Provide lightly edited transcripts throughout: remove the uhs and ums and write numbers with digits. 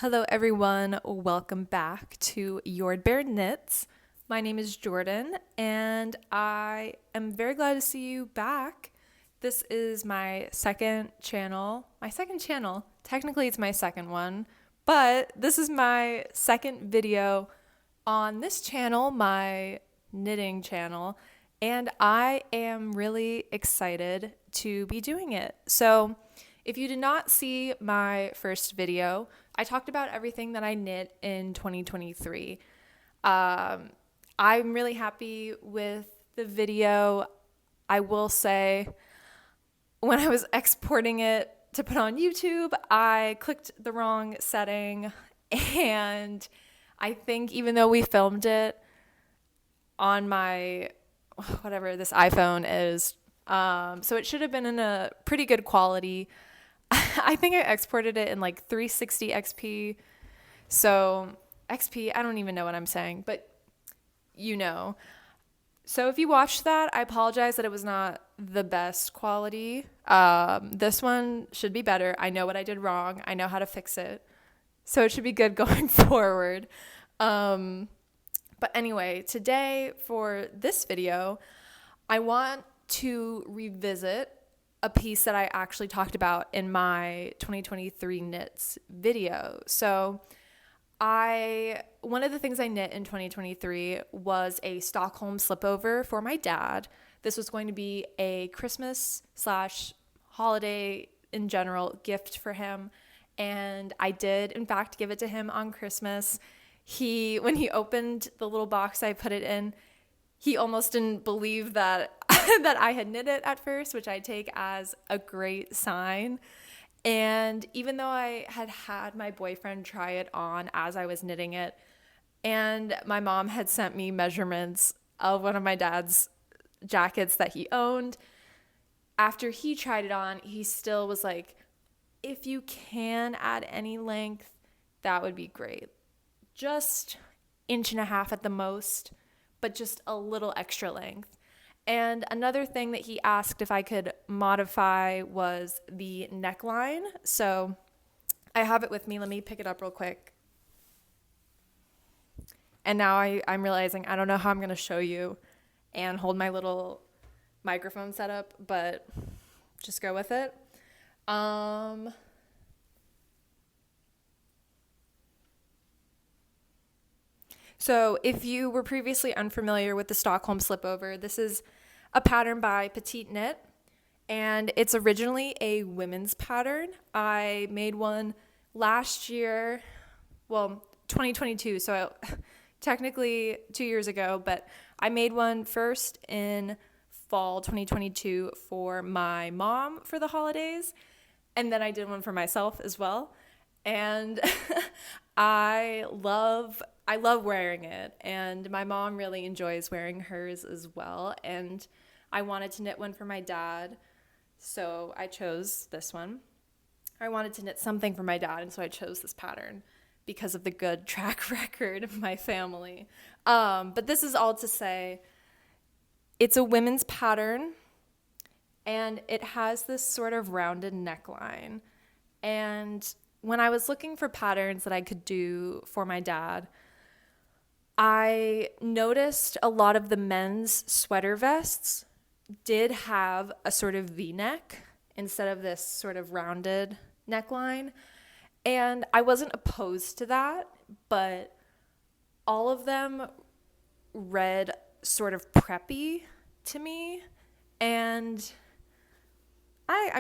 Hello, everyone. Welcome back to Your Bear Knits. My name is Jordan, and I am very glad to see you back. This is my second channel. Technically, it's my second one, but this is my second video on this channel, my knitting channel, and I am really excited to be doing it. So, if you did not see my first video, I talked about everything that I knit in 2023. I'm really happy with the video. I will say, when I was exporting it to put on YouTube, I clicked the wrong setting, and I think even though we filmed it on my, whatever this iPhone is, so it should have been in a pretty good quality. I think I exported it in like 360 XP. So XP, I don't even know what I'm saying, but you know. So if you watched that, I apologize that it was not the best quality. This one should be better. I know what I did wrong. I know how to fix it. So it should be good going forward. But anyway, today for this video, I want to revisit a piece that I actually talked about in my 2023 knits video. So one of the things I knit in 2023 was a Stockholm Slipover for my dad. This was going to be a Christmas / holiday in general gift for him. And I did, in fact, give it to him on Christmas. When he opened the little box I put it in, he almost didn't believe that that I had knit it at first, which I take as a great sign. And even though I had my boyfriend try it on as I was knitting it, and my mom had sent me measurements of one of my dad's jackets that he owned, after he tried it on, he still was like, if you can add any length, that would be great. Just 1.5 inches at the most, but just a little extra length. And another thing that he asked if I could modify was the neckline. So I have it with me. Let me pick it up real quick. And now I'm realizing I don't know how I'm going to show you and hold my little microphone setup, but just go with it. So if you were previously unfamiliar with the Stockholm Slipover, this is a pattern by Petite Knit, and it's originally a women's pattern. I made one last year, 2022, so technically 2 years ago, but I made one first in fall 2022 for my mom for the holidays, and then I did one for myself as well. And I love wearing it, and my mom really enjoys wearing hers as well, and I wanted to knit one for my dad, so I chose this one. I wanted to knit something for my dad, and so I chose this pattern because of the good track record of my family. But this is all to say, it's a women's pattern, and it has this sort of rounded neckline. And when I was looking for patterns that I could do for my dad, I noticed a lot of the men's sweater vests did have a sort of V-neck instead of this sort of rounded neckline. And I wasn't opposed to that, but all of them read sort of preppy to me. And I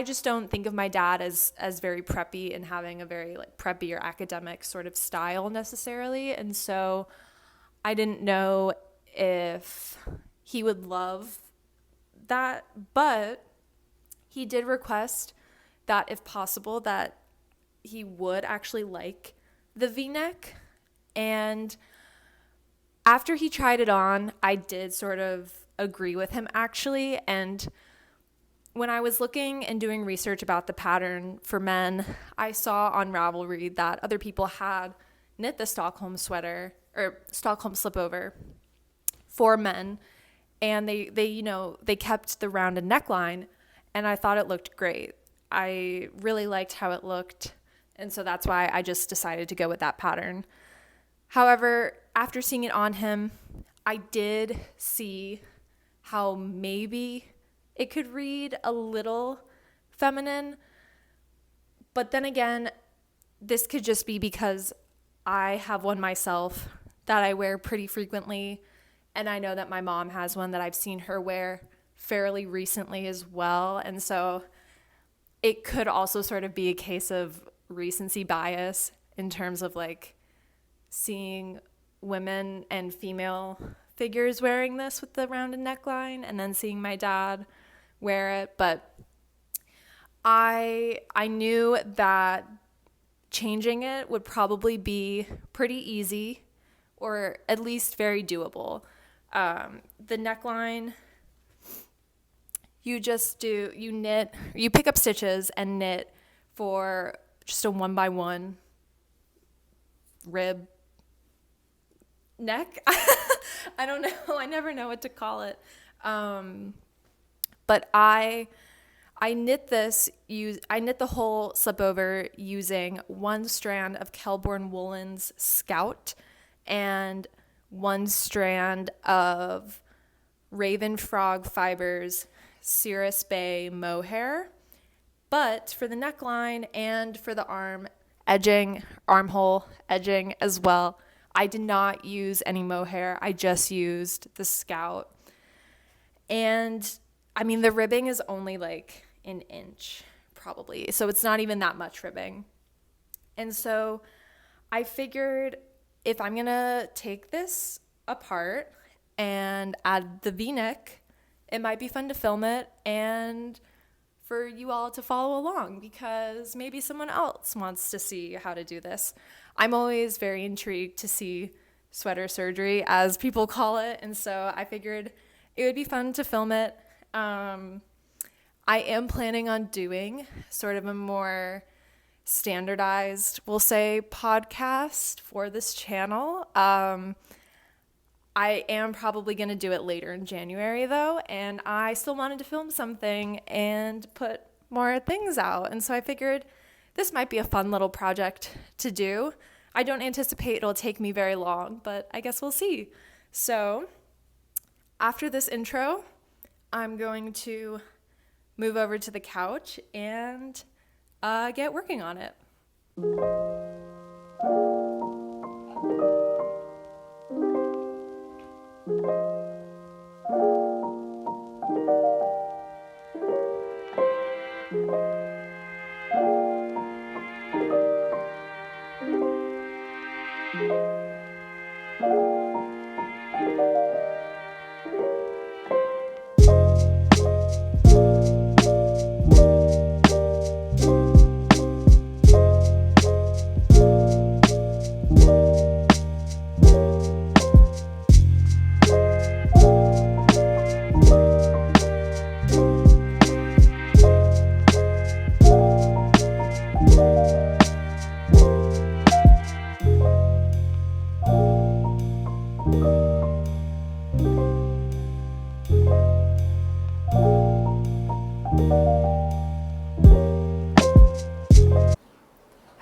just don't think of my dad as very preppy and having a very like preppy or academic sort of style necessarily. And so I didn't know if he would love that, but he did request that if possible that he would actually like the V-neck. And after he tried it on, I did sort of agree with him actually. And when I was looking and doing research about the pattern for men, I saw on Ravelry that other people had knit the Stockholm Slipover for men, and they kept the rounded neckline, and I thought it looked great. I really liked how it looked, And so that's why I just decided to go with that pattern. However, after seeing it on him, I did see how maybe it could read a little feminine. But then again, this could just be because I have one myself that I wear pretty frequently. And I know that my mom has one that I've seen her wear fairly recently as well. And so it could also sort of be a case of recency bias in terms of like seeing women and female figures wearing this with the rounded neckline and then seeing my dad wear it. But I knew that changing it would probably be pretty easy, or at least very doable. The neckline, you pick up stitches and knit for just a 1x1 rib neck. I don't know. I never know what to call it. But I knit the whole slipover using one strand of Kelborn Woolen's Scout and one strand of Raven Frog Fibers Cirrus Bay mohair. But for the neckline and for the armhole edging as well, I did not use any mohair. I just used the Scout. And I mean, the ribbing is only like an inch probably. So it's not even that much ribbing. And so I figured if I'm going to take this apart and add the V-neck, it might be fun to film it and for you all to follow along because maybe someone else wants to see how to do this. I'm always very intrigued to see sweater surgery, as people call it, and so I figured it would be fun to film it. I am planning on doing sort of a more standardized, we'll say, podcast for this channel. I am probably going to do it later in January, though, and I still wanted to film something and put more things out. And so I figured this might be a fun little project to do. I don't anticipate it'll take me very long, but I guess we'll see. So after this intro, I'm going to move over to the couch and get working on it.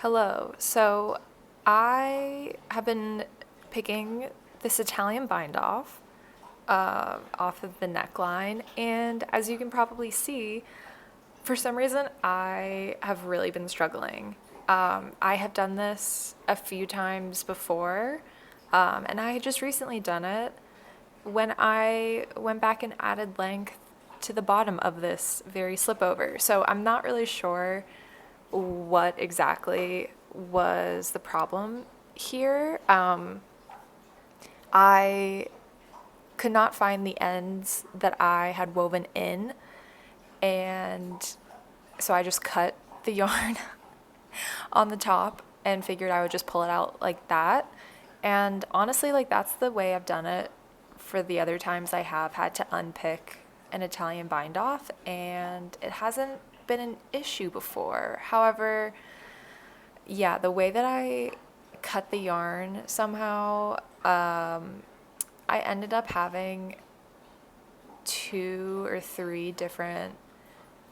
Hello. So I have been picking this Italian bind off of the neckline, and as you can probably see, for some reason I have really been struggling. I have done this a few times before, and I had just recently done it when I went back and added length to the bottom of this very slipover. So I'm not really sure what exactly was the problem here. I could not find the ends that I had woven in, and so I just cut the yarn on the top and figured I would just pull it out like that. And honestly, like, that's the way I've done it for the other times I have had to unpick an Italian bind off, and it hasn't been an issue before. However, yeah, the way that I cut the yarn somehow, I ended up having 2 or 3 different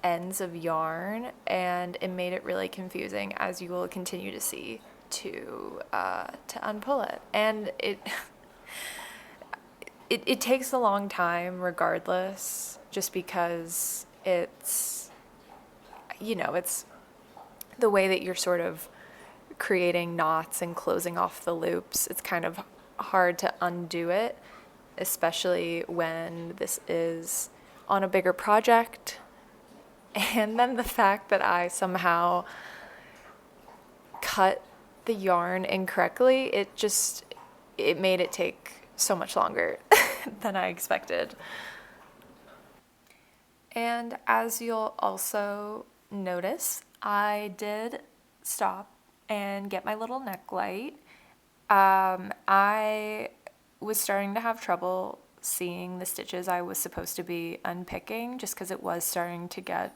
ends of yarn, and it made it really confusing, as you will continue to see, to unpull it. And it takes a long time regardless, just because it's the way that you're sort of creating knots and closing off the loops. It's kind of hard to undo it, especially when this is on a bigger project. And then the fact that I somehow cut the yarn incorrectly, it made it take so much longer than I expected. And as you'll also notice, I did stop and get my little neck light. I was starting to have trouble seeing the stitches I was supposed to be unpicking, just because it was starting to get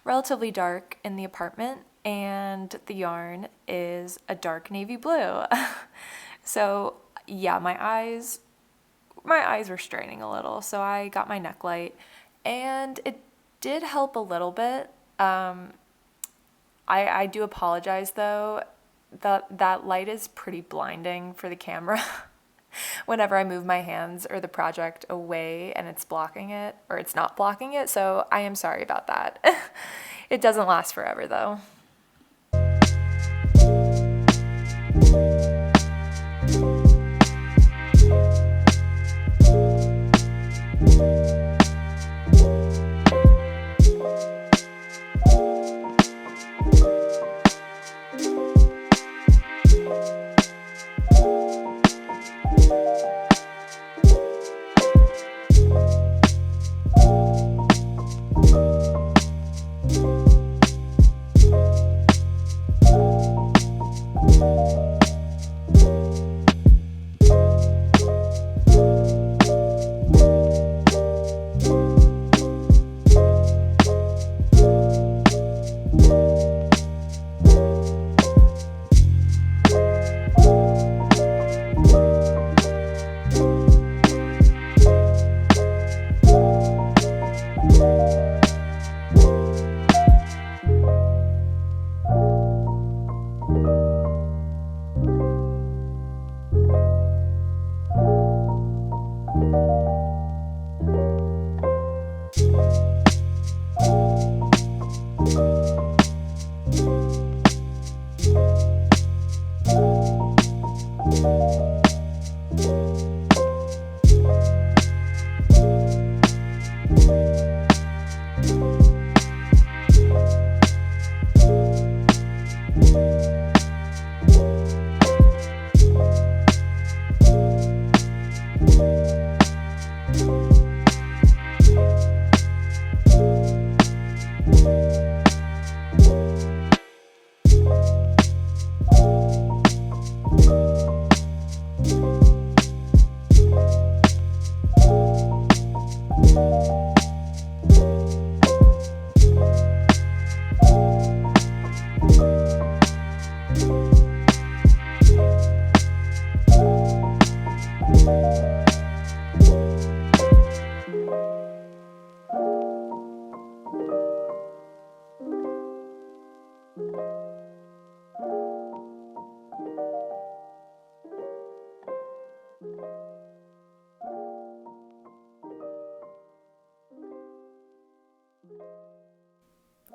relatively dark in the apartment, and the yarn is a dark navy blue. So yeah, my eyes were straining a little, so I got my neck light, and it did help a little bit. I do apologize though, that light is pretty blinding for the camera. Whenever I move my hands or the project away and it's blocking it, or it's not blocking it, so I am sorry about that. It doesn't last forever though.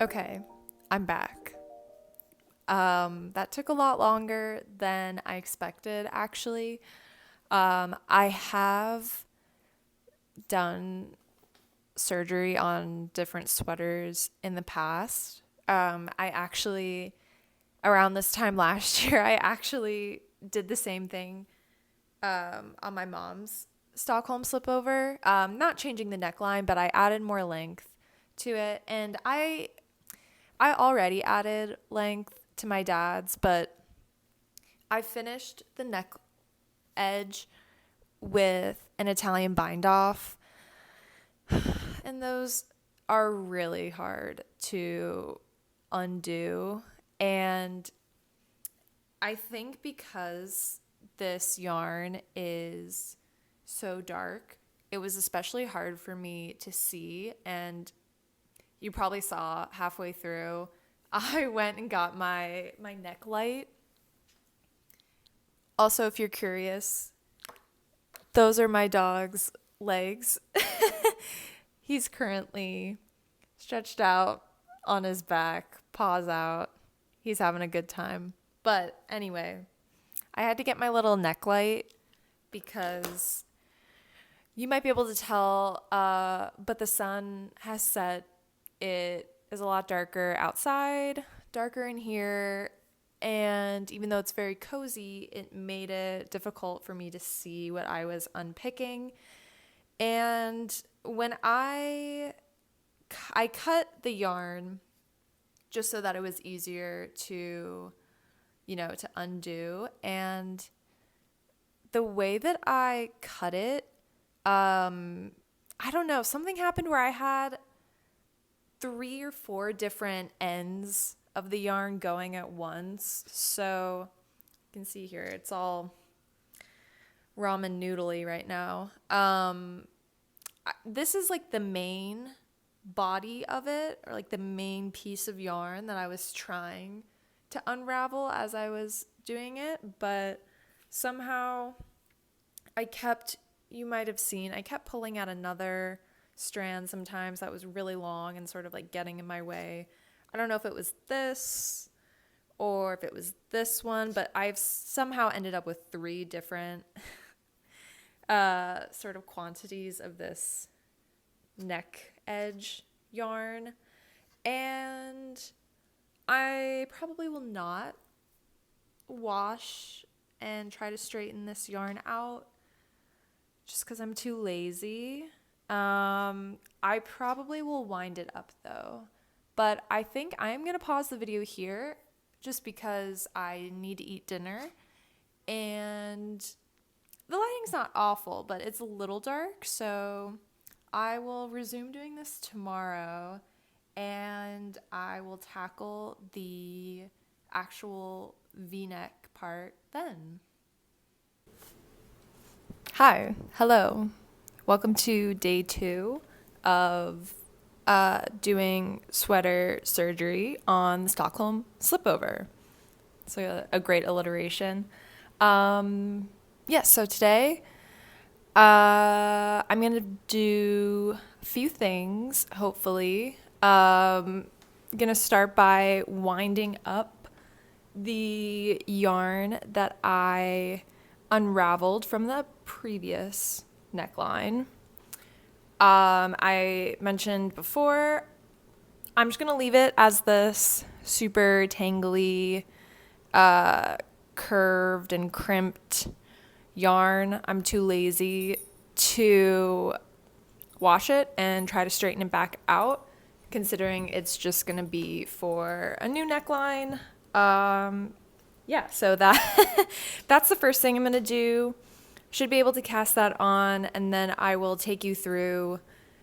Okay, I'm back. That took a lot longer than I expected, actually. I have done surgery on different sweaters in the past. Around this time last year, I actually did the same thing on my mom's Stockholm Slipover. Not changing the neckline, but I added more length to it. And I already added length to my dad's, but I finished the neck edge with an Italian bind off, and those are really hard to undo. And I think because this yarn is so dark, it was especially hard for me to see, and you probably saw halfway through, I went and got my neck light. Also, if you're curious, those are my dog's legs. He's currently stretched out on his back, paws out. He's having a good time. But anyway, I had to get my little neck light because you might be able to tell, but the sun has set. It is a lot darker outside, darker in here. And even though it's very cozy, it made it difficult for me to see what I was unpicking. And when I cut the yarn just so that it was easier to, to undo. And the way that I cut it, I don't know, something happened where I had 3 or 4 different ends of the yarn going at once. So you can see here, it's all ramen noodly right now. This is like the main body of it, or like the main piece of yarn that I was trying to unravel as I was doing it, but somehow you might have seen, I kept pulling at another strand sometimes that was really long and sort of like getting in my way. I don't know if it was this or if it was this one, but I've somehow ended up with 3 different sort of quantities of this neck edge yarn, and I probably will not wash and try to straighten this yarn out just because I'm too lazy. I probably will wind it up though, but I think I am going to pause the video here just because I need to eat dinner, and the lighting's not awful, but it's a little dark, so I will resume doing this tomorrow, and I will tackle the actual V-neck part then. Hi, hello. Welcome to day 2 of doing sweater surgery on the Stockholm Slipover. So a great alliteration. So today I'm going to do a few things, hopefully. I'm going to start by winding up the yarn that I unraveled from the previous neckline. I mentioned before, I'm just going to leave it as this super tangly, curved and crimped yarn. I'm too lazy to wash it and try to straighten it back out, considering it's just going to be for a new neckline. So that's the first thing I'm going to do. Should be able to cast that on, and then I will take you through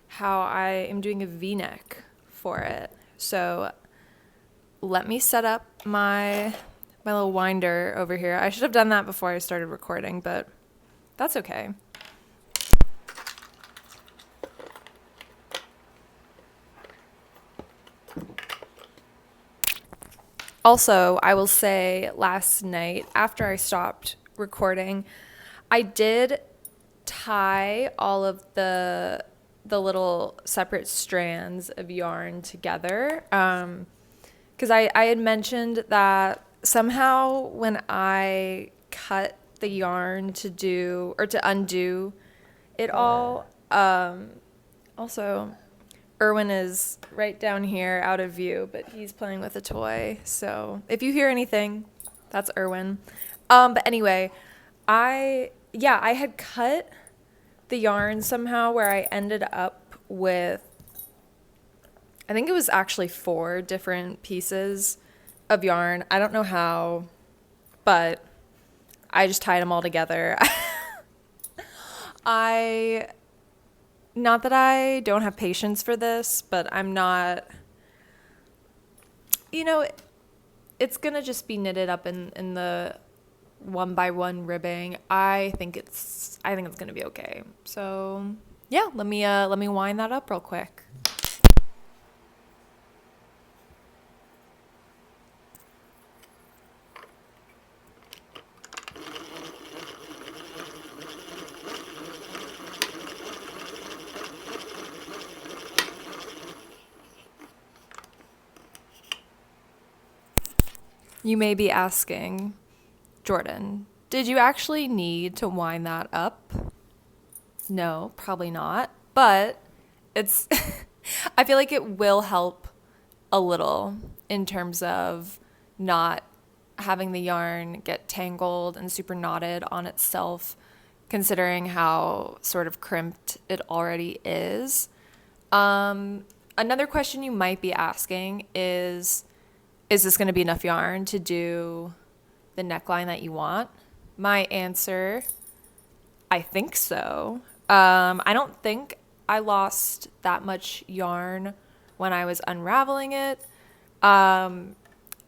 how I am doing a V-neck for it. So let me set up my little winder over here. I should have done that before I started recording, but that's okay. Also, I will say last night after I stopped recording, I did tie all of the little separate strands of yarn together, because I had mentioned that somehow when I cut the yarn to undo it all, also Erwin is right down here out of view, but he's playing with a toy, so if you hear anything, that's Erwin. But anyway, I had cut the yarn somehow where I ended up with, I think it was actually 4 different pieces of yarn. I don't know how, but I just tied them all together. Not that I don't have patience for this, but I'm not, it's gonna just be knitted up in the 1x1 ribbing. I think it's gonna be okay. So yeah, let me wind that up real quick. You may be asking, Jordan, did you actually need to wind that up? No, probably not. But it's, I feel like it will help a little in terms of not having the yarn get tangled and super knotted on itself, considering how sort of crimped it already is. Another question you might be asking is this going to be enough yarn to do the neckline that you want? My answer, I think so. I don't think I lost that much yarn when I was unraveling it. And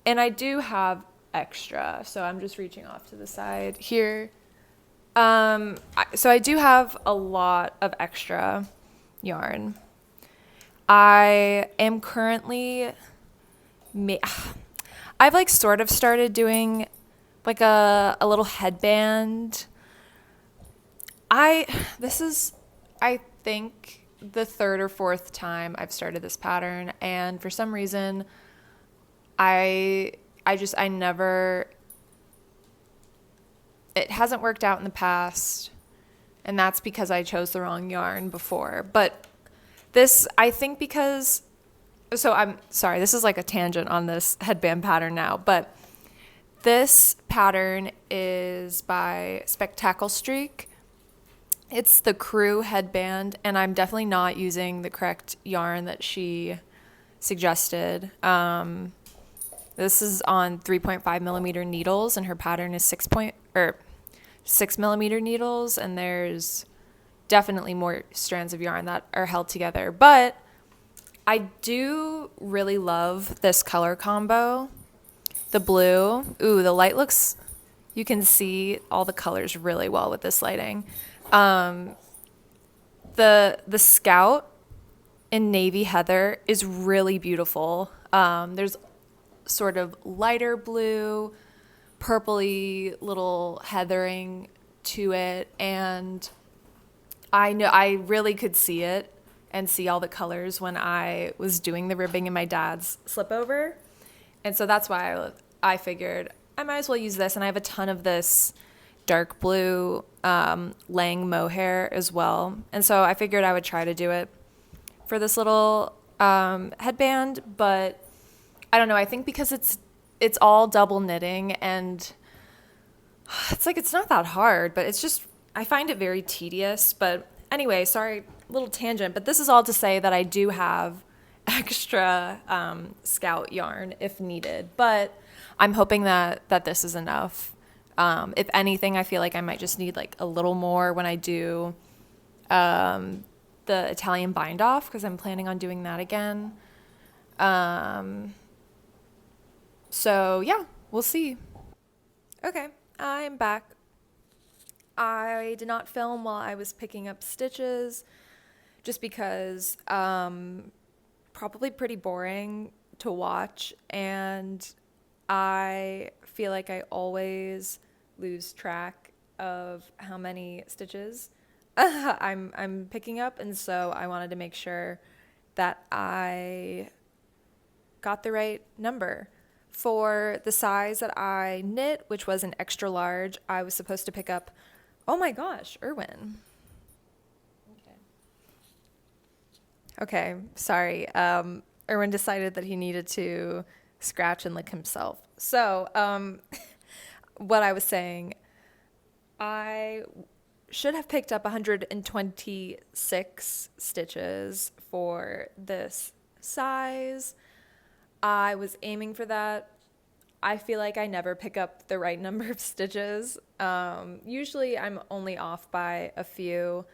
I do have extra, so I'm just reaching off to the side here. So I do have a lot of extra yarn. I am currently, I've like sort of started doing like a little headband. This is, I think, the third or fourth time I've started this pattern, and for some reason I never, it hasn't worked out in the past, and that's because I chose the wrong yarn before. But this, I think because, so I'm sorry, this is like a tangent on this headband pattern now, but this pattern is by Spectacle Streak. It's the crew headband, and I'm definitely not using the correct yarn that she suggested. This is on 3.5 millimeter needles, and her pattern is 6 millimeter needles, and there's definitely more strands of yarn that are held together. But I do really love this color combo. The blue, ooh, the light looks, you can see all the colors really well with this lighting. The Scout in Navy Heather is really beautiful. There's sort of lighter blue, purpley little heathering to it, and I know I really could see it and see all the colors when I was doing the ribbing in my dad's slipover. And so that's why I figured I might as well use this. And I have a ton of this dark blue Lang mohair as well. And so I figured I would try to do it for this little headband. But I don't know. I think because it's all double knitting, and it's like it's not that hard, but it's just, I find it very tedious. But anyway, sorry, little tangent. But this is all to say that I do have extra Scout yarn if needed, but I'm hoping that this is enough. If anything, I feel like I might just need like a little more when I do the Italian bind off, because I'm planning on doing that again. So yeah, we'll see. Okay, I'm back. I did not film while I was picking up stitches, just because probably pretty boring to watch, and I feel like I always lose track of how many stitches I'm picking up, and so I wanted to make sure that I got the right number. For the size that I knit, which was an extra large, I was supposed to pick up, oh my gosh, Irwin. Okay, sorry. Irwin decided that he needed to scratch and lick himself. So, what I was saying, I should have picked up 126 stitches for this size. I was aiming for that. I feel like I never pick up the right number of stitches. Usually I'm only off by a few.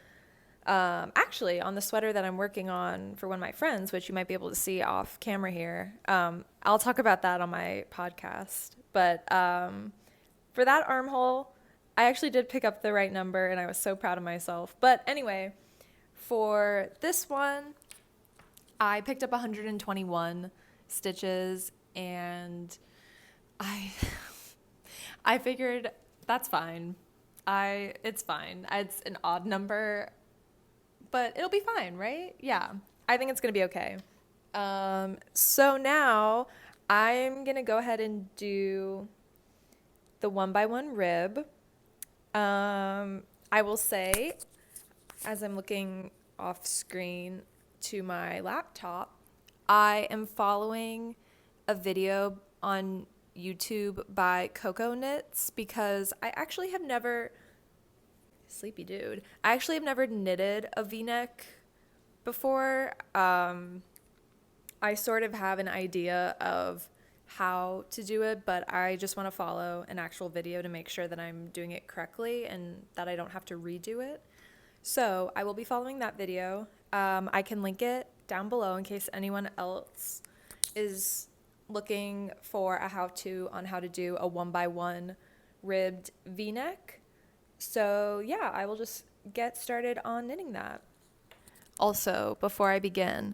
Actually, on the sweater that I'm working on for one of my friends, which you might be able to see off camera here, I'll talk about that on my podcast. But for that armhole, I actually did pick up the right number, and I was so proud of myself. But anyway, for this one, I picked up 121 stitches, and I figured that's fine. It's fine. It's an odd number, but it'll be fine, right? Yeah, I think it's gonna be okay. So now I'm going to go ahead and do the 1x1 rib. I will say, as I'm looking off screen to my laptop, I am following a video on YouTube by Coco Knits because I actually have never, sleepy dude, I actually have never knitted a v-neck before. I sort of have an idea of how to do it, but I just want to follow an actual video to make sure that I'm doing it correctly and that I don't have to redo it. So I will be following that video. I can link it down below in case anyone else is looking for a how-to on how to do a 1x1 ribbed v-neck. So yeah, I will just get started on knitting that. Also, before I begin,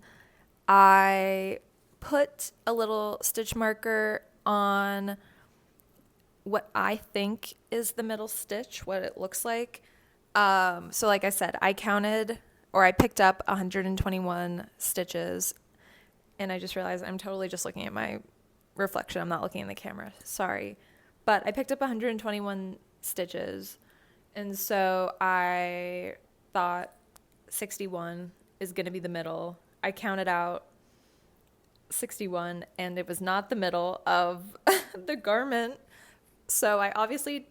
I put a little stitch marker on what I think is the middle stitch, what it looks like. So like I said, I picked up 121 stitches, and I just realized I'm totally just looking at my reflection. I'm not looking in the camera. Sorry. But I picked up 121 stitches, and so I thought 61 is going to be the middle. I counted out 61, and it was not the middle of the garment. So I obviously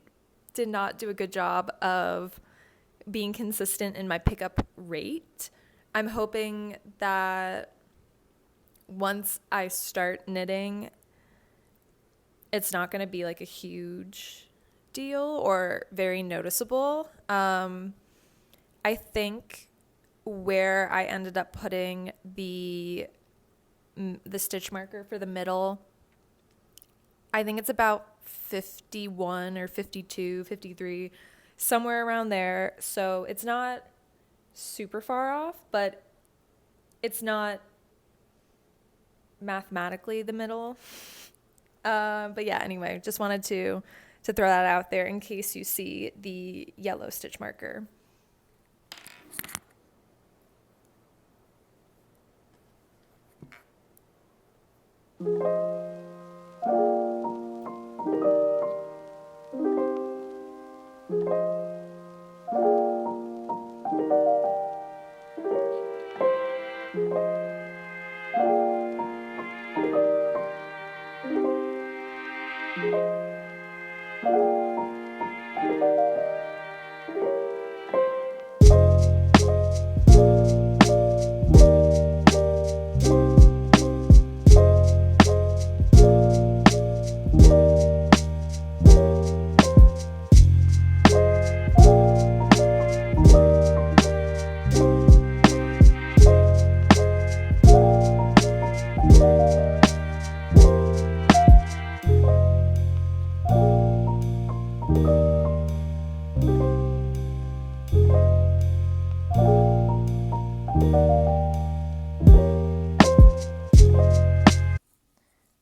did not do a good job of being consistent in my pickup rate. I'm hoping that once I start knitting, it's not going to be like a huge deal or very noticeable. I think where I ended up putting the stitch marker for the middle, I think it's about 51 or 52, 53, somewhere around there. So it's not super far off, but it's not mathematically the middle. But yeah, anyway, just wanted to throw that out there in case you see the yellow stitch marker.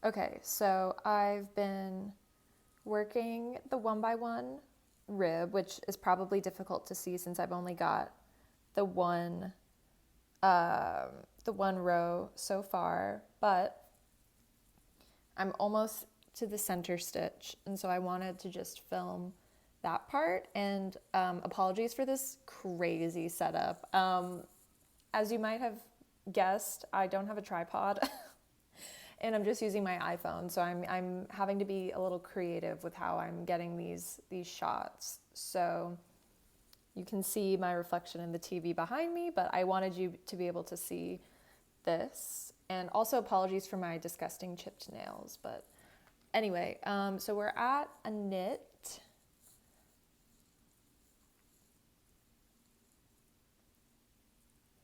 Okay, so I've been working the 1x1 rib, which is probably difficult to see since I've only got the one row so far, but I'm almost to the center stitch, and so I wanted to just film that part. And apologies for this crazy setup. As you might have guessed, I don't have a tripod. And I'm just using my iPhone, so I'm having to be a little creative with how I'm getting these shots. So you can see my reflection in the TV behind me, but I wanted you to be able to see this. And also apologies for my disgusting chipped nails. But anyway, so we're at a knit.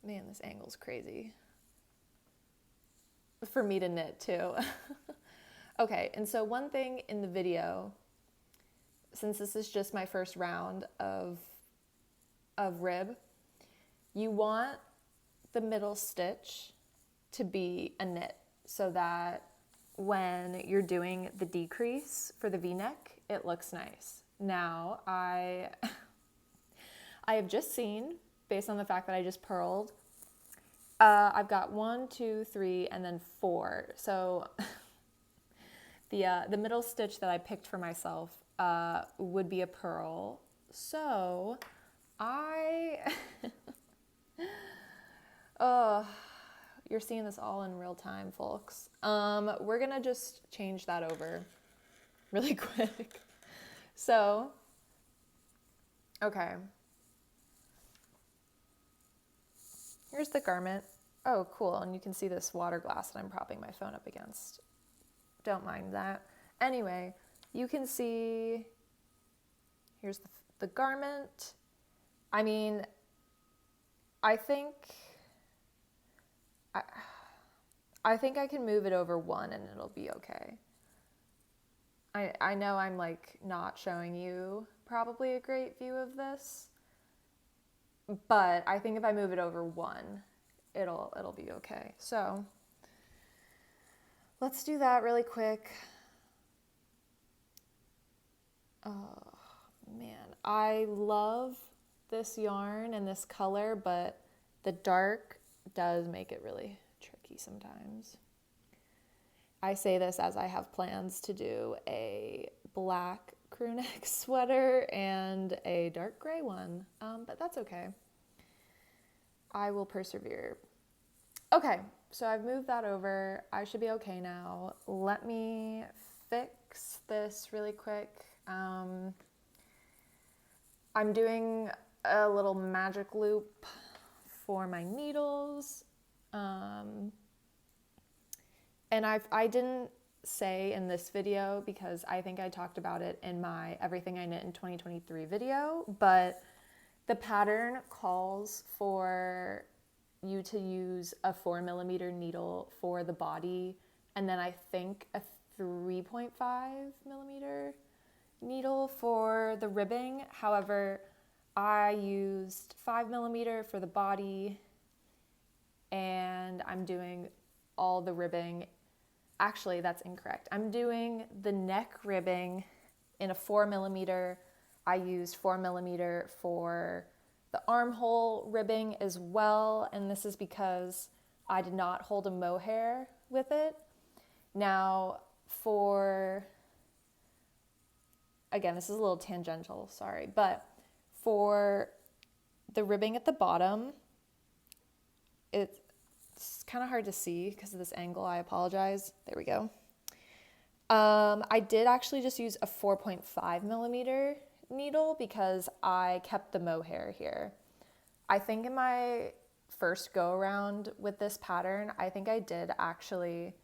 Man, this angle's crazy. For me to knit too. Okay, and so one thing in the video, since this is just my first round of rib, you want the middle stitch to be a knit so that when you're doing the decrease for the V-neck, it looks nice. Now, I have just seen, based on the fact that I just purled, I've got 1, 2, 3, and then 4. So The middle stitch that I picked for myself would be a purl. So oh, you're seeing this all in real time, folks. We're gonna just change that over really quick. So, okay. Here's the garment. Oh, cool. And you can see this water glass that I'm propping my phone up against. Don't mind that. Anyway, you can see, here's the garment. I mean, I think I think I can move it over one and it'll be okay. I know I'm like not showing you probably a great view of this, but I think if I move it over one, it'll be okay. So let's do that really quick. Oh man, I love this yarn and this color, but the dark does make it really tricky sometimes. I say this as I have plans to do a black crew neck sweater and a dark gray one, but that's okay. I will persevere. Okay, so I've moved that over. I should be okay now. Let me fix this really quick. I'm doing a little magic loop for my needles. And I didn't say in this video because I think I talked about it in my Everything I Knit in 2023 video, but the pattern calls for you to use a 4mm needle for the body, and then I think a 3.5mm needle for the ribbing. However, I used 5mm for the body, and I'm doing all the ribbing. Actually, that's incorrect. I'm doing the neck ribbing in a 4mm. I used 4mm for the armhole ribbing as well, and this is because I did not hold a mohair with it. Now, again, this is a little tangential, sorry, but for the ribbing at the bottom, it's kind of hard to see because of this angle. I apologize. There we go. I did actually just use a 4.5mm needle because I kept the mohair here. I think in my first go around with this pattern, I think I did actually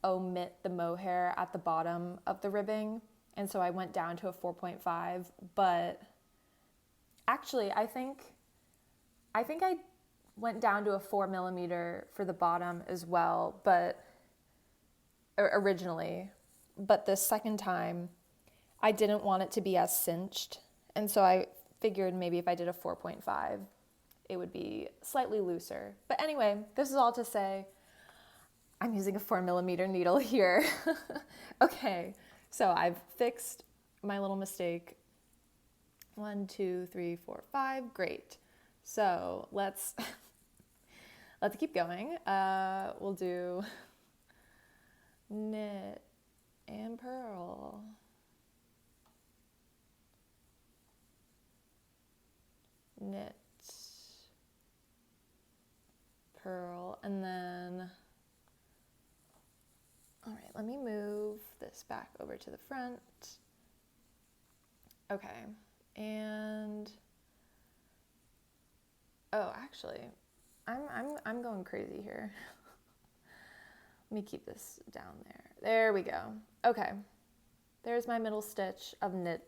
omit the mohair at the bottom of the ribbing, and so I went down to a 4.5, but actually I think I went down to a 4mm for the bottom as well, but originally, but this second time I didn't want it to be as cinched, and so I figured maybe if I did a 4.5 it would be slightly looser. But anyway, this is all to say I'm using a 4mm needle here. Okay, so I've fixed my little mistake. 1, 2, 3, 4, 5, great. So let's keep going. We'll do knit and purl. Knit, purl, and then, all right, let me move this back over to the front. Okay, and oh, actually, I'm going crazy here. Let me keep this down there. There we go. Okay, there's my middle stitch of knit.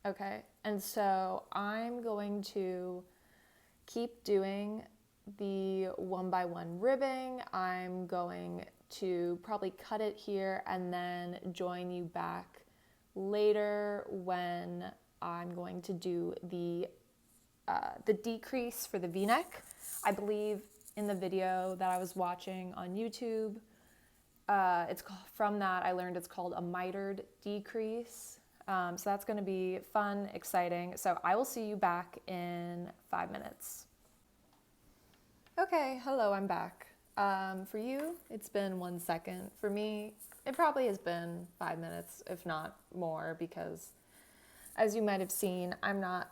Okay, and so I'm going to keep doing the 1x1 ribbing. I'm going to probably cut it here and then join you back later when I'm going to do the decrease for the V-neck. I believe in the video that I was watching on YouTube, from that I learned it's called a mitered decrease. So that's going to be fun, exciting. So I will see you back in 5 minutes. Okay, hello, I'm back. For you, it's been 1 second. For me, it probably has been 5 minutes, if not more, because as you might have seen, I'm not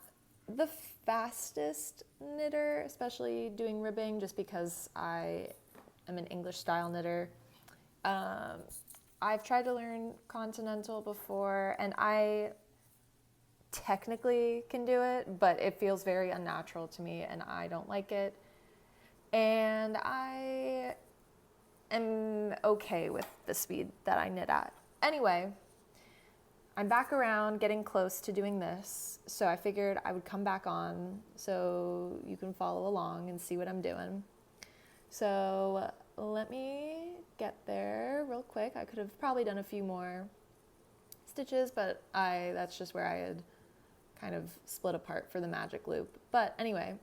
the fastest knitter, especially doing ribbing, just because I am an English style knitter. I've tried to learn continental before, and I technically can do it, but it feels very unnatural to me, and I don't like it. And I am okay with the speed that I knit at. Anyway, I'm back around getting close to doing this, so I figured I would come back on so you can follow along and see what I'm doing. So let me get there real quick. I could have probably done a few more stitches, but that's just where I had kind of split apart for the magic loop. But anyway,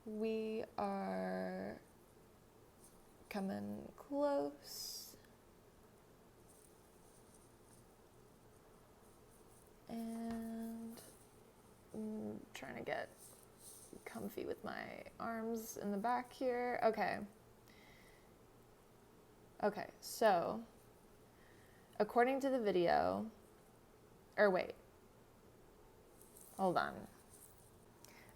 we are coming close. And I'm trying to get comfy with my arms in the back here. Okay, so according to the video, hold on.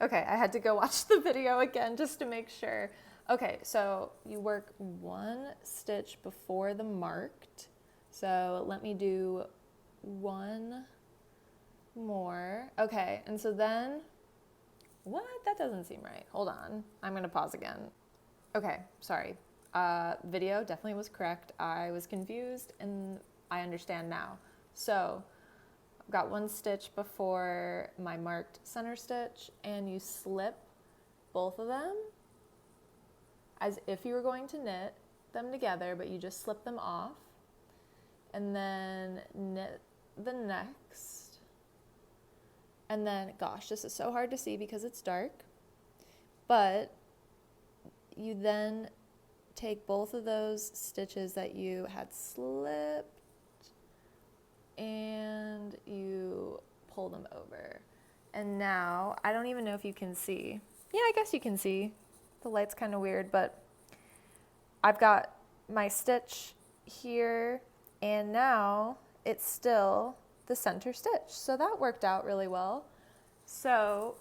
Okay, I had to go watch the video again just to make sure. Okay, so you work 1 stitch before the marked. So let me do 1 more. Okay, and so then, what? That doesn't seem right. Hold on. I'm going to pause again. Okay, sorry. Video definitely was correct. I was confused and I understand now. So I've got 1 stitch before my marked center stitch, and you slip both of them as if you were going to knit them together, but you just slip them off, and then knit the next. And then, gosh, this is so hard to see because it's dark, but you then take both of those stitches that you had slipped and you pull them over. And now, I don't even know if you can see. Yeah, I guess you can see. The light's kind of weird, but I've got my stitch here, and now it's still the center stitch. So that worked out really well. So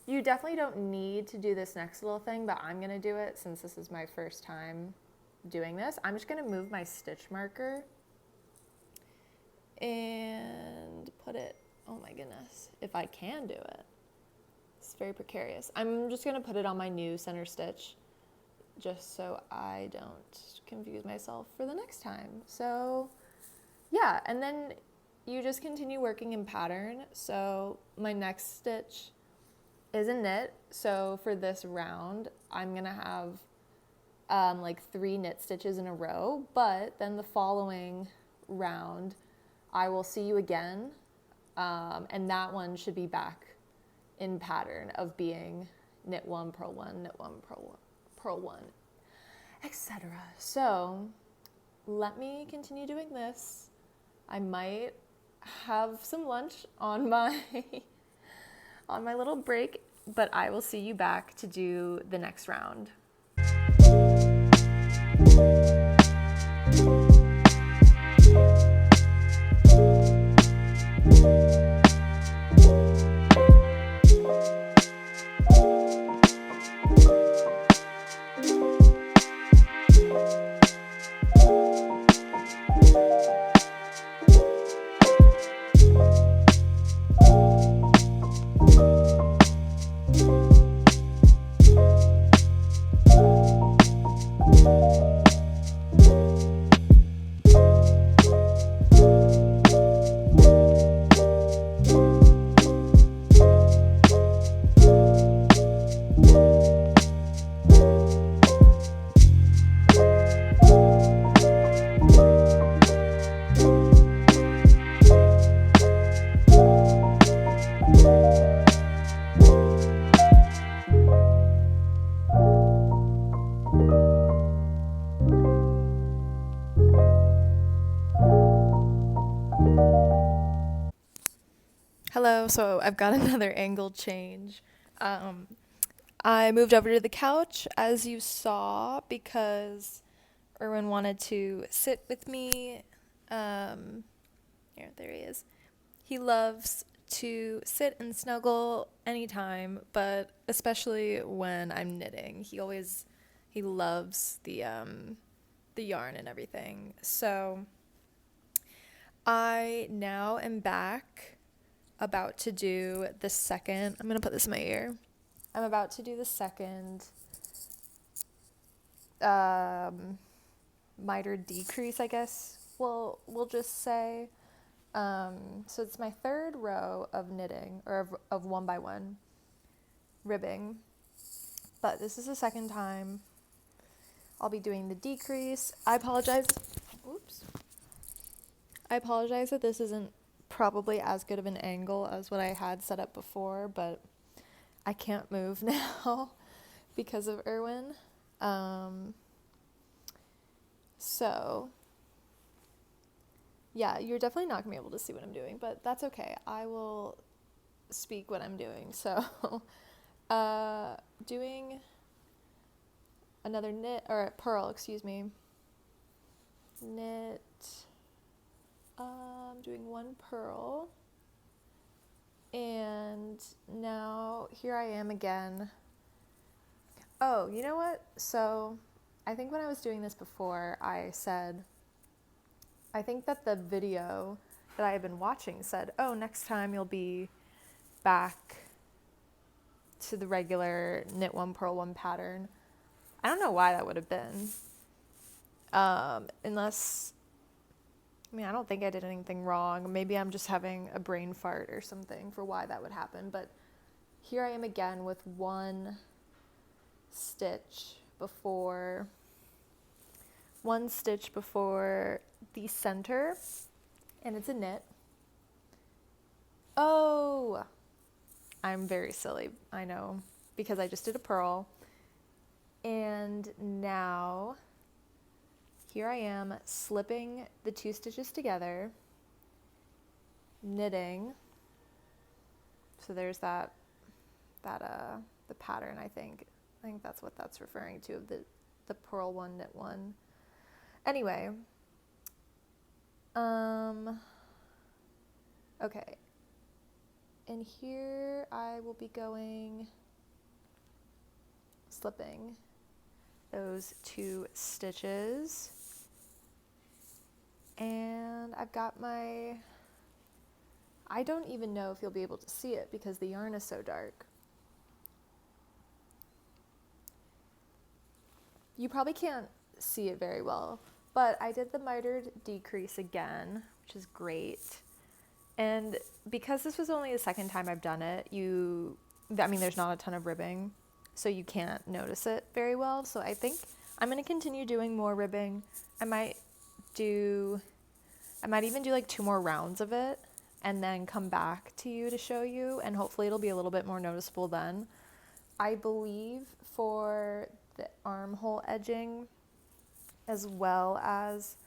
you definitely don't need to do this next little thing, but I'm gonna do it since this is my first time doing this. I'm just gonna move my stitch marker and put it, oh my goodness, if I can do it. It's very precarious. I'm just gonna put it on my new center stitch just so I don't confuse myself for the next time. So yeah, and then you just continue working in pattern. So my next stitch is a knit. So for this round, I'm gonna have like 3 knit stitches in a row, but then the following round, I will see you again. And that one should be back in pattern of being knit 1, purl 1, knit 1, purl 1, etc. So let me continue doing this. I might have some lunch on my little break, but I will see you back to do the next round. Hello, so I've got another angle change. I moved over to the couch, as you saw, because Erwin wanted to sit with me. There he is. He loves to sit and snuggle anytime, but especially when I'm knitting. He loves the yarn and everything. So I now am back, about to do the second. I'm gonna put this in my ear. I'm about to do the second miter decrease, I guess. We'll just say. So it's my third row of knitting, or of 1x1 ribbing, but this is the second time I'll be doing the decrease. I apologize that this isn't probably as good of an angle as what I had set up before, but I can't move now because of Erwin. So yeah, you're definitely not gonna be able to see what I'm doing, but that's okay. I will speak what I'm doing. So doing another knit, or purl, excuse me. Knit, doing one purl, and now here I am again. Oh, you know what? So I think when I was doing this before, I think that the video that I had been watching said, oh, next time you'll be back to the regular knit one, purl one pattern. I don't know why that would have been. Unless, I don't think I did anything wrong. Maybe I'm just having a brain fart or something for why that would happen. But here I am again with one stitch before the center, and it's a knit. Oh, I'm very silly, I know, because I just did a purl. And now here I am slipping the two stitches together, knitting. So there's the pattern, I think that's what that's referring to, of the purl one, knit one. Anyway, okay. And here I will be slipping those two stitches. And I've got I don't even know if you'll be able to see it because the yarn is so dark. You probably can't see it very well, but I did the mitered decrease again, which is great. And because this was only the second time I've done it, there's not a ton of ribbing, so you can't notice it very well. So I think I'm going to continue doing more ribbing. I might even do like 2 more rounds of it and then come back to you to show you, and hopefully it'll be a little bit more noticeable then. I believe for the armhole edging, as well as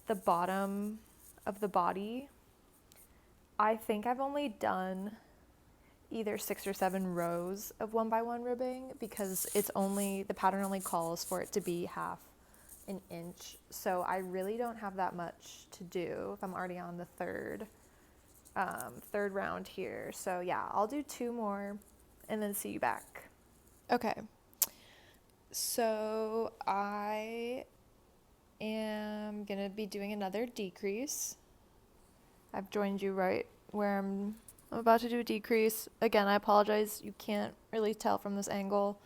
the bottom of the body, I think I've only done either 6 or 7 rows of 1x1 ribbing, because the pattern only calls for it to be half an inch. So I really don't have that much to do if I'm already on the third round here. So yeah, I'll do 2 more and then see you back. Okay. So I am gonna be doing another decrease. I've joined you right where I'm about to do a decrease. Again, I apologize. You can't really tell from this angle.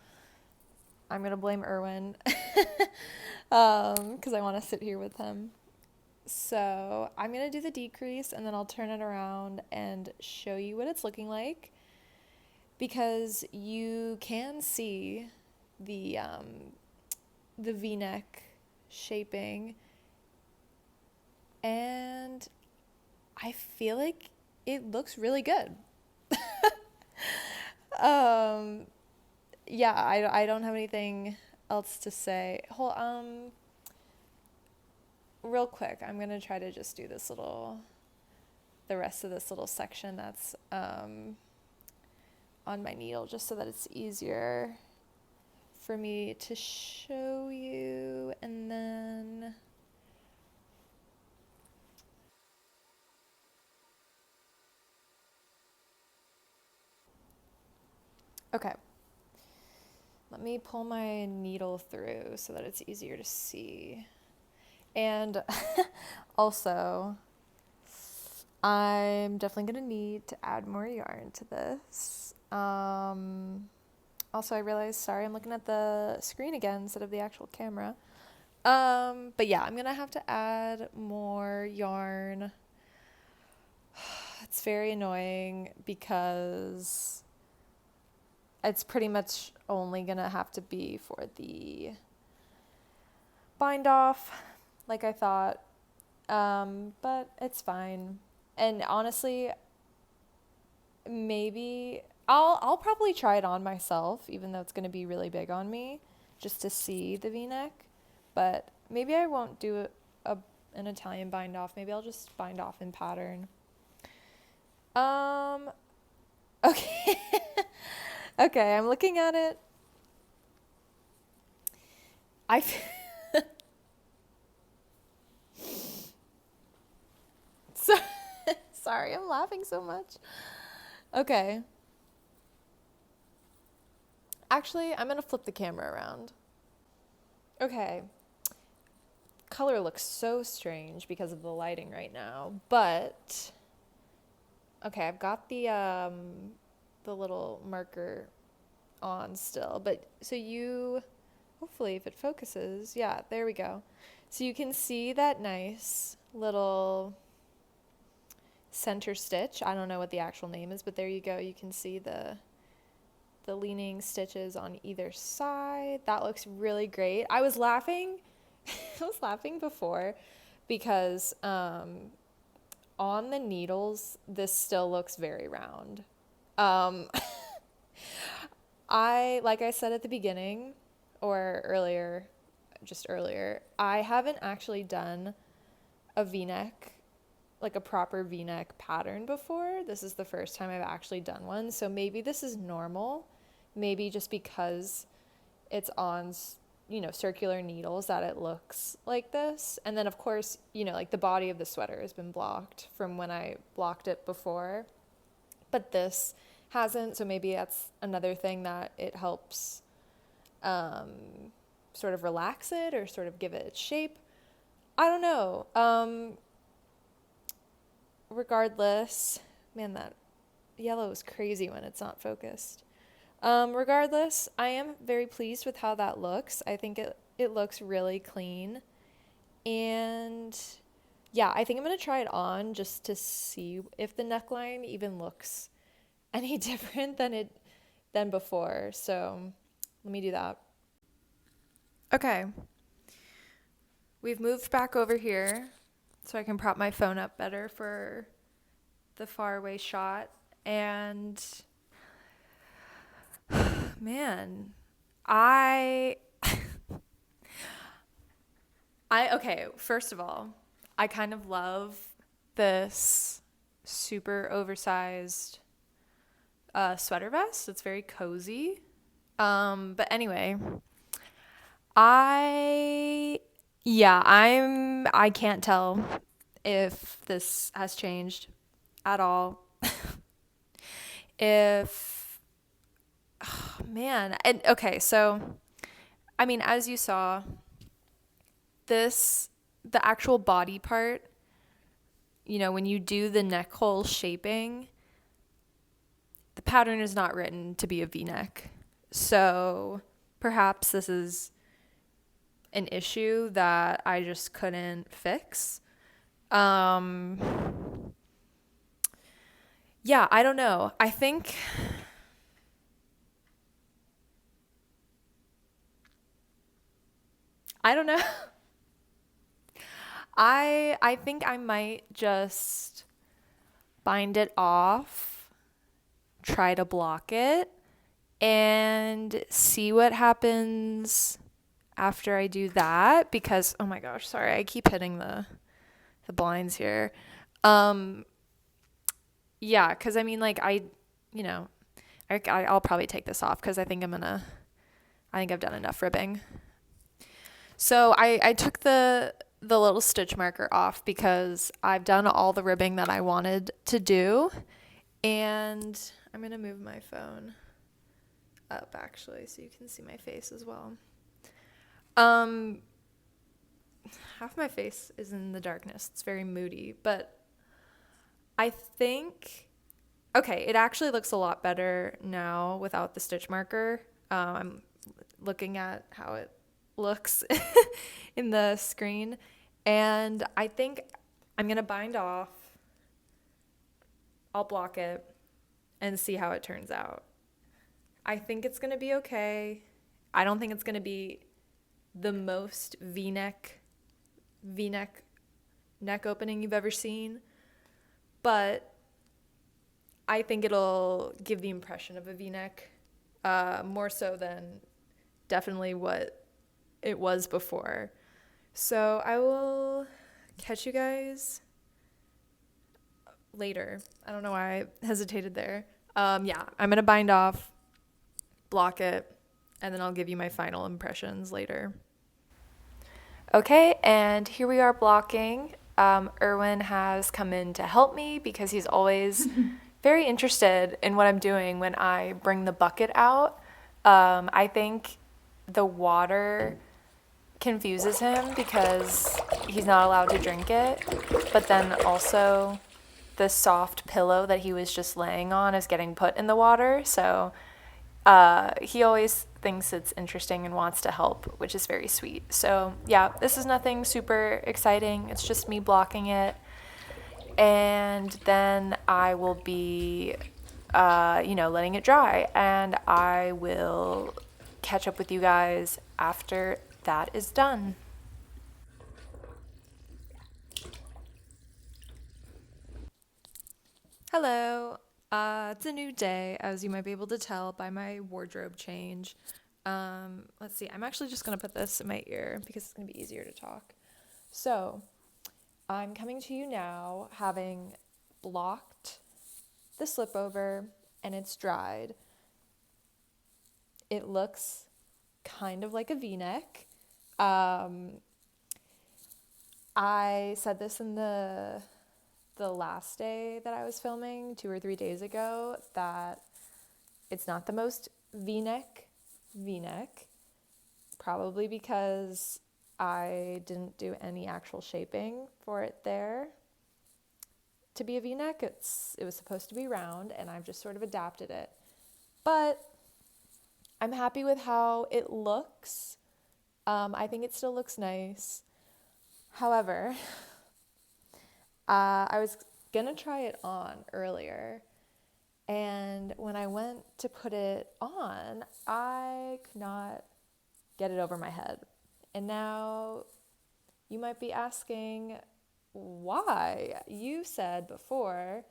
I'm going to blame Erwin because I want to sit here with him. So I'm going to do the decrease, and then I'll turn it around and show you what it's looking like, because you can see the V-neck shaping, and I feel like it looks really good. Yeah, I don't have anything else to say. Real quick, I'm gonna try to just do the rest of this little section that's on on my needle just so that it's easier for me to show you. And then okay, let me pull my needle through so that it's easier to see. And also, I'm definitely going to need to add more yarn to this. Also, I realized, sorry, I'm looking at the screen again instead of the actual camera. But yeah, I'm going to have to add more yarn. It's very annoying because it's pretty much only going to have to be for the bind off, like I thought. But it's fine. And honestly, maybe I'll probably try it on myself, even though it's going to be really big on me, just to see the V-neck. But maybe I won't do an Italian bind off. Maybe I'll just bind off in pattern. Okay. Okay, I'm looking at it. So, sorry, I'm laughing so much. Okay. Actually, I'm going to flip the camera around. Okay. Color looks so strange because of the lighting right now, but okay, I've got the little marker on still, but so you hopefully if it focuses, yeah, there we go. So you can see that nice little center stitch. I don't know what the actual name is, but there you go. You can see the leaning stitches on either side. That looks really great. I was laughing I was laughing before because on the needles this still looks very round. Like I said at the beginning or earlier, I haven't actually done a V-neck, like a proper V-neck pattern before. This is the first time I've actually done one. So maybe this is normal. Maybe just because it's on, circular needles that it looks like this. And then of course, like the body of the sweater has been blocked from when I blocked it before. But this hasn't, so maybe that's another thing that it helps sort of relax it or sort of give it its shape. I don't know. Regardless, man, that yellow is crazy when it's not focused. Regardless, I am very pleased with how that looks. I think it looks really clean. And yeah, I think I'm going to try it on just to see if the neckline even looks any different than before. So let me do that. Okay. We've moved back over here so I can prop my phone up better for the faraway shot. And man, okay, first of all, I kind of love this super oversized sweater vest. It's very cozy. But anyway, I can't tell if this has changed at all. Oh man. And okay, so I mean, as you saw, the actual body part, when you do the neck hole shaping, the pattern is not written to be a V-neck. So perhaps this is an issue that I just couldn't fix. Yeah, I don't know. I don't know. I think I might just bind it off, try to block it, and see what happens after I do that. Because, oh my gosh, sorry, I keep hitting the blinds here. Yeah, because I mean, like, I'll probably take this off because I think I've done enough ribbing. So I took the little stitch marker off because I've done all the ribbing that I wanted to do. And I'm going to move my phone up actually so you can see my face as well. Half my face is in the darkness. It's very moody, but I think, okay, it actually looks a lot better now without the stitch marker. I'm looking at how it looks in the screen, and I think I'm going to bind off. I'll block it and see how it turns out. I think it's going to be okay. I don't think it's going to be the most V-neck neck opening you've ever seen, but I think it'll give the impression of a V-neck, more so than definitely what it was before. So I will catch you guys later. I don't know why I hesitated there. Yeah, I'm going to bind off, block it, and then I'll give you my final impressions later. Okay, and here we are blocking. Erwin has come in to help me because he's always very interested in what I'm doing when I bring the bucket out. I think the water confuses him because he's not allowed to drink it, but then also the soft pillow that he was just laying on is getting put in the water, so he always thinks it's interesting and wants to help, which is very sweet. So yeah, this is nothing super exciting. It's just me blocking it, and then I will be letting it dry, and I will catch up with you guys after that is done. Hello. It's a new day, as you might be able to tell by my wardrobe change. Let's see. I'm actually just going to put this in my ear because it's going to be easier to talk. So, I'm coming to you now having blocked the slipover and it's dried. It looks kind of like a V-neck. I said this in the last day that I was filming 2 or 3 days ago, that it's not the most V-neck, probably because I didn't do any actual shaping for it there to be a V-neck. It was supposed to be round, and I've just sort of adapted it. But I'm happy with how it looks. I think it still looks nice. However, I was gonna try it on earlier, and when I went to put it on, I could not get it over my head. And now you might be asking why. You said before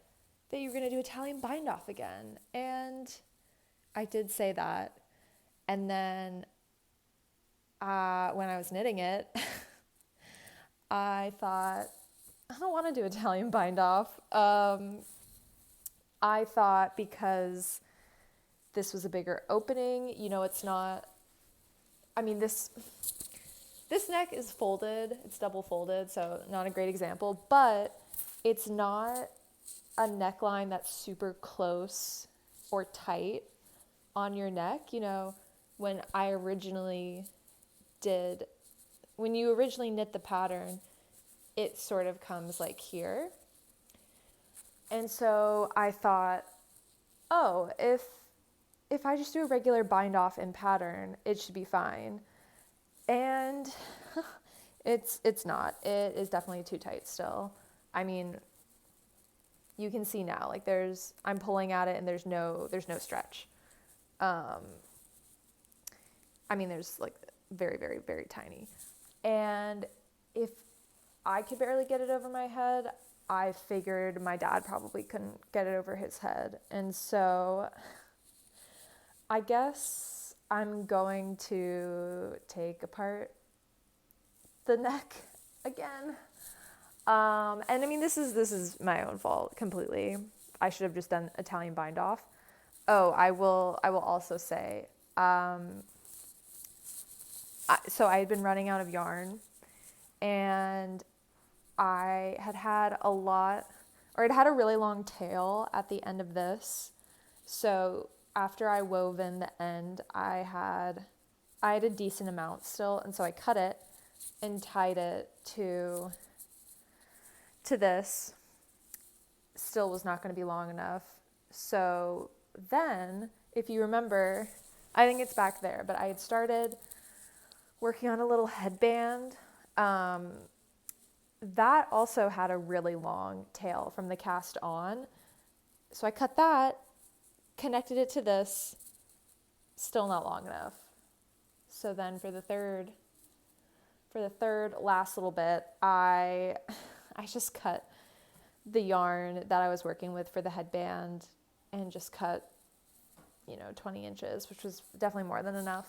that you were gonna do Italian bind off again, and I did say that. And then when I was knitting it, I thought, I don't want to do Italian bind off. I thought because this was a bigger opening, it's not, this neck is folded, it's double folded, so not a great example, but it's not a neckline that's super close or tight on your neck. When you originally knit the pattern, it sort of comes like here. And so I thought, oh, if I just do a regular bind off in pattern, it should be fine. And it's not. It is definitely too tight still. You can see now, like I'm pulling at it and there's no stretch. There's like very, very, very tiny. And if I could barely get it over my head, I figured my dad probably couldn't get it over his head. And so I guess I'm going to take apart the neck again. This is my own fault completely. I should have just done Italian bind off. Oh, I will also say, so I had been running out of yarn, and I had a lot, or it had a really long tail at the end of this. So after I wove in the end, I had a decent amount still, and so I cut it and tied it to this. Still was not going to be long enough. So then, if you remember, I think it's back there, but I had started working on a little headband. That also had a really long tail from the cast on. So I cut that, connected it to this, still not long enough. So then for the third last little bit, I just cut the yarn that I was working with for the headband and just cut, 20 inches, which was definitely more than enough,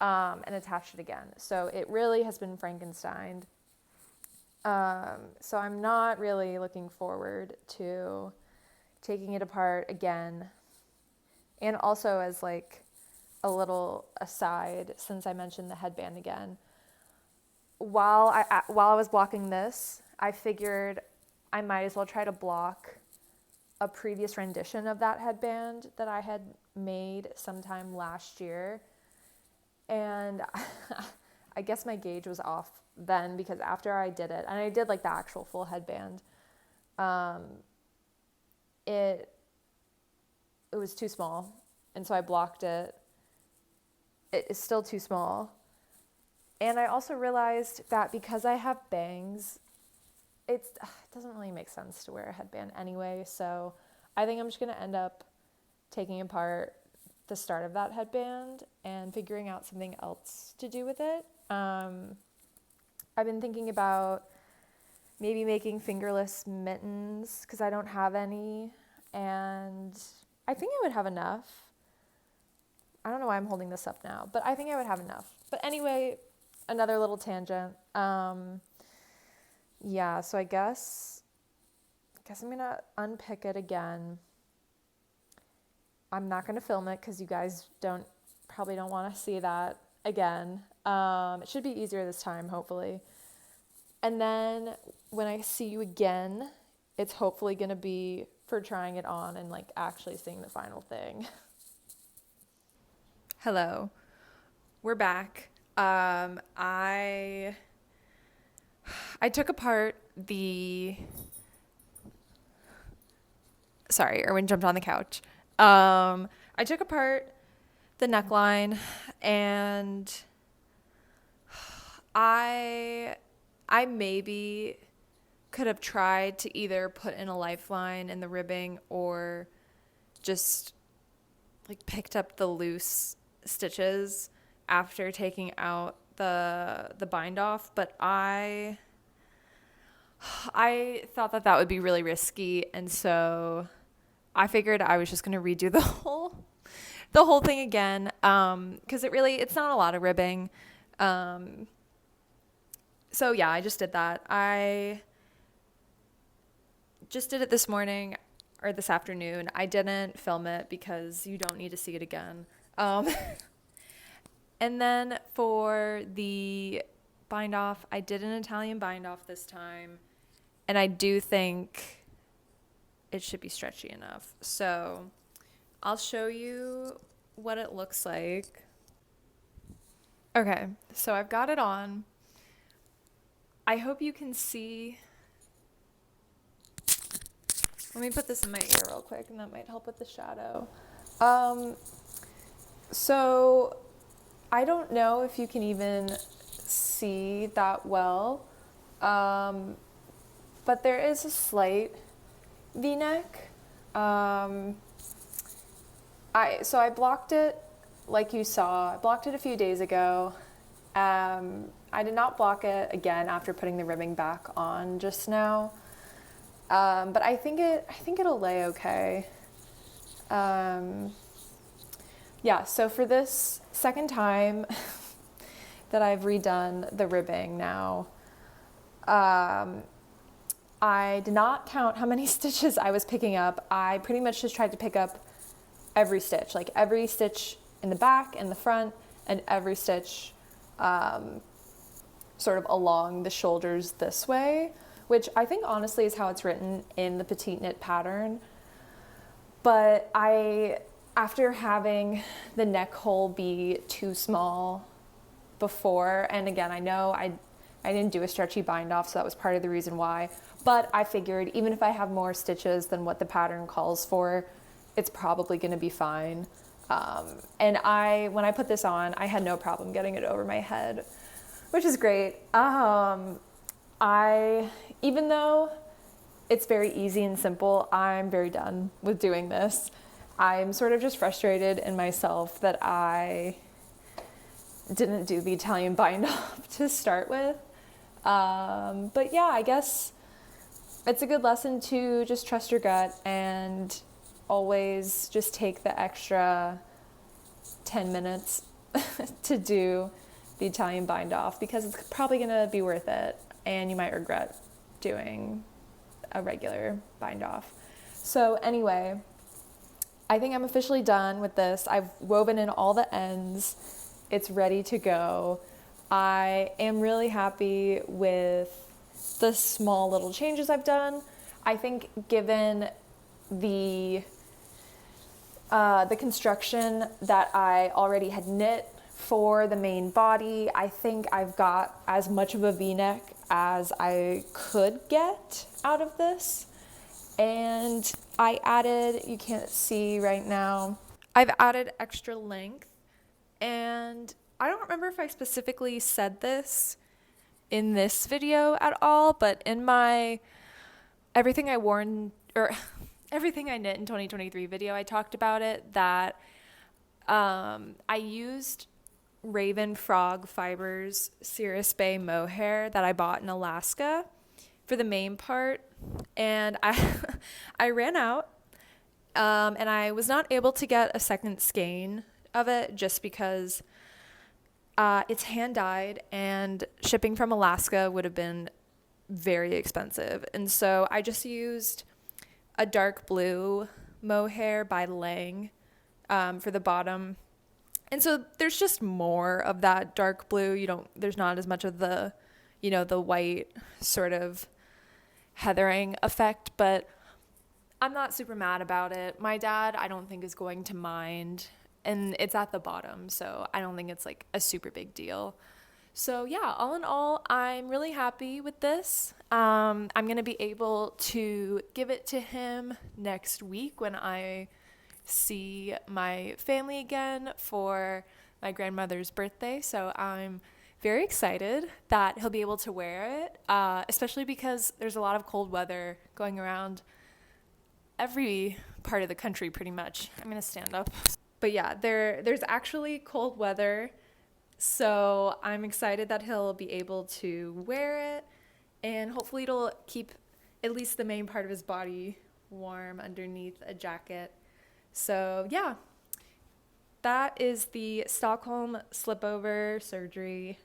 and attached it again. So it really has been Frankensteined. So I'm not really looking forward to taking it apart again. And also, as like a little aside, since I mentioned the headband again, while I was blocking this, I figured I might as well try to block a previous rendition of that headband that I had made sometime last year. And I guess my gauge was off then, because after I did it, and I did like the actual full headband, it was too small. And so I blocked it. It is still too small. And I also realized that because I have bangs, it doesn't really make sense to wear a headband anyway. So I think I'm just going to end up taking apart the start of that headband and figuring out something else to do with it. I've been thinking about maybe making fingerless mittens because I don't have any, and I think I would have enough. I don't know why I'm holding this up now, but I think I would have enough. But anyway, another little tangent. Yeah, so I guess I'm going to unpick it again. I'm not going to film it because you guys probably don't want to see that again. It should be easier this time, hopefully. And then when I see you again, it's hopefully going to be for trying it on and like actually seeing the final thing. Hello, we're back. I took apart Erwin jumped on the couch. I took apart the neckline, and I maybe could have tried to either put in a lifeline in the ribbing or just like picked up the loose stitches after taking out the bind off, but I thought that would be really risky, and so I figured I was just going to redo the whole thing again, because it's not a lot of ribbing. So yeah, I just did that. I just did it this morning or this afternoon. I didn't film it because you don't need to see it again. And then for the bind off, I did an Italian bind off this time, and I do think it should be stretchy enough. So I'll show you what it looks like. Okay, so I've got it on. I hope you can see. Let me put this in my ear real quick, and that might help with the shadow. So I don't know if you can even see that well, but there is a slight V-neck. I blocked it like you saw. I blocked it a few days ago. I did not block it again after putting the ribbing back on just now. But I think it'll lay okay. Yeah, so for this second time that I've redone the ribbing now, I did not count how many stitches I was picking up. I pretty much just tried to pick up every stitch, like every stitch in the back and the front, and every stitch sort of along the shoulders this way, which I think honestly is how it's written in the petite knit pattern. But after having the neck hole be too small before, and again, I know I didn't do a stretchy bind off, so that was part of the reason why, but I figured even if I have more stitches than what the pattern calls for, it's probably going to be fine. And when I put this on, I had no problem getting it over my head, which is great. Even though it's very easy and simple, I'm very done with doing this. I'm sort of just frustrated in myself that I didn't do the Italian bind off to start with. But yeah, I guess it's a good lesson to just trust your gut and always just take the extra 10 minutes to do the Italian bind off, because it's probably going to be worth it and you might regret doing a regular bind off. So anyway, I think I'm officially done with this. I've woven in all the ends. It's ready to go. I am really happy with the small little changes I've done. I think given the construction that I already had knit for the main body, I think I've got as much of a V-neck as I could get out of this. And I added, you can't see right now, I've added extra length, and I don't remember if I specifically said this in this video at all, but in my everything I knit in 2023 video, I talked about it, that I used Raven Frog Fibers Cirrus Bay mohair that I bought in Alaska for the main part, and I ran out, and I was not able to get a second skein of it just because it's hand dyed and shipping from Alaska would have been very expensive. And so I just used a dark blue mohair by Lang for the bottom. And so there's just more of that dark blue. There's not as much of the, the white sort of heathering effect, but I'm not super mad about it. My dad, I don't think, is going to mind, and it's at the bottom, so I don't think it's like a super big deal. So yeah, all in all, I'm really happy with this. I'm going to be able to give it to him next week when I see my family again for my grandmother's birthday. So I'm very excited that he'll be able to wear it, especially because there's a lot of cold weather going around every part of the country pretty much. I'm going to stand up. But yeah, there's actually cold weather, so I'm excited that he'll be able to wear it, and hopefully it'll keep at least the main part of his body warm underneath a jacket. So yeah, that is the Stockholm Slipover surgery.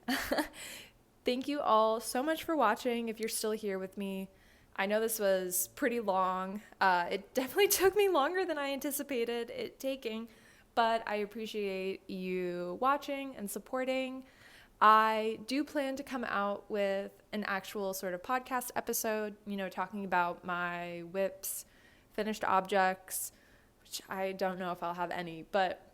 Thank you all so much for watching. If you're still here with me, I know this was pretty long. It definitely took me longer than I anticipated it taking, but I appreciate you watching and supporting. I do plan to come out with an actual sort of podcast episode, talking about my whips, finished objects, which I don't know if I'll have any, but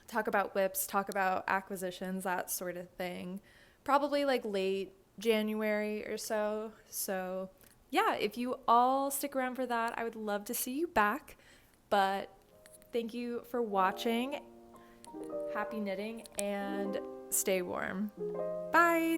talk about whips, talk about acquisitions, that sort of thing. Probably like late January or so. So yeah, if you all stick around for that, I would love to see you back. But thank you for watching. Happy knitting and stay warm. Bye.